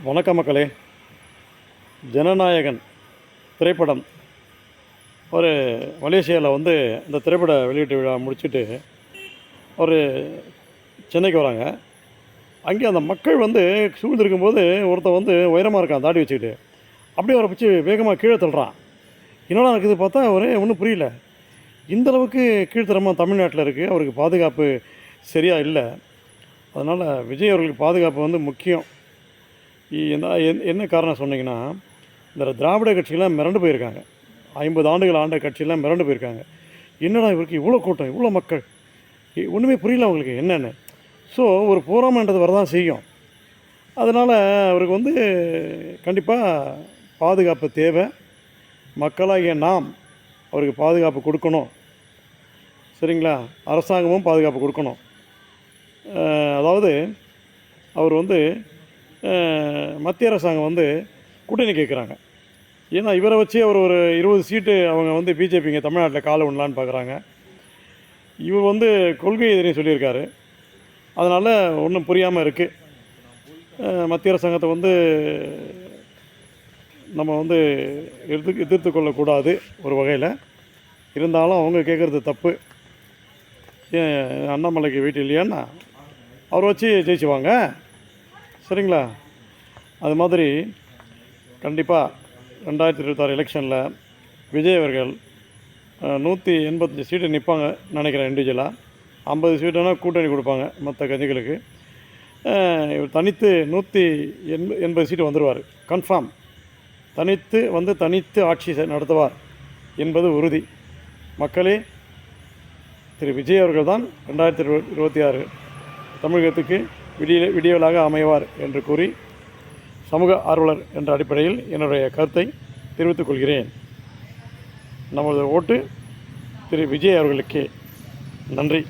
வணக்கம் மக்களே. ஜனநாயகன் திரைப்படம் ஒரு மலேசியாவில் இந்த திரைப்பட வெளியீட்டு விழா முடிச்சுட்டு ஒரு சென்னைக்கு வராங்க. அங்கே அந்த மக்கள் சூழ்ந்திருக்கும்போது ஒருத்தன் உயரமாக இருக்கான், தாடி வச்சுக்கிட்டு. அப்படியே அவரை பிடிச்சி வேகமாக கீழே தள்ளுறான். என்னடா இருக்குது பார்த்தா ஒன்றும் புரியல. இந்தளவுக்கு கீழ்த்தரமாக தமிழ்நாட்டில் இருக்குது. அவருக்கு பாதுகாப்பு சரியாக இல்லை. அதனால் விஜய் அவர்களுக்கு பாதுகாப்பு முக்கியம். என்ன காரணம் சொன்னீங்கன்னா, இந்த திராவிட கட்சியெல்லாம் மிரண்டு போயிருக்காங்க. 50 ஆண்டுகள் ஆண்ட கட்சியெல்லாம் மிரண்டு போயிருக்காங்க. என்னடா இவருக்கு இவ்வளோ கூட்டம், இவ்வளோ மக்கள், ஒன்றுமே புரியல அவங்களுக்கு என்னென்னு. ஸோ ஒரு போராமன்றது வரதான் செய்யும். அதனால் அவருக்கு கண்டிப்பாக பாதுகாப்பு தேவை. மக்களாகிய நாம் அவருக்கு பாதுகாப்பு கொடுக்கணும். சரிங்களா? அரசாங்கமும் பாதுகாப்பு கொடுக்கணும். அதாவது அவர் மத்திய அரசாங்கம் கூட்டணி கேட்குறாங்க. ஏன்னா இவரை வச்சு அவர் ஒரு 20 சீட்டு அவங்க பிஜேபிங்க தமிழ்நாட்டில் காலை விடலான்னு பார்க்குறாங்க. இவர் கொள்கை எதிரி சொல்லியிருக்காரு. அதனால் ஒன்றும் புரியாமல் இருக்குது. மத்திய அரசாங்கத்தை நம்ம எதிர்த்து கொள்ளக்கூடாது ஒரு வகையில். இருந்தாலும் அவங்க கேட்குறது தப்பு. ஏன் அண்ணாமலைக்கு வீட்டு இல்லையான்னா அவரை வச்சு ஜெயிச்சுவாங்க. சரிங்களா? அது மாதிரி கண்டிப்பாக 2026 எலெக்ஷனில் விஜய் அவர்கள் 185 சீட்டு நிற்பாங்க நினைக்கிறேன். இண்டிவிஜுவலாக 50 சீட்டுனா கூட்டணி கொடுப்பாங்க மற்ற கட்சிகளுக்கு. இவர் தனித்து 180 சீட்டு வந்துடுவார் கன்ஃபார்ம். தனித்து ஆட்சி நடத்துவார் என்பது உறுதி. மக்களே, திரு விஜய் அவர்கள் தான் 2026 தமிழகத்துக்கு விடியலாக அமைவார் என்று கூறி, சமூக ஆர்வலர் என்ற அடிப்படையில் என்னுடைய கருத்தை தெரிவித்துக் கொள்கிறேன். நமது ஓட்டு திரு விஜய் அவர்களுக்கே. நன்றி.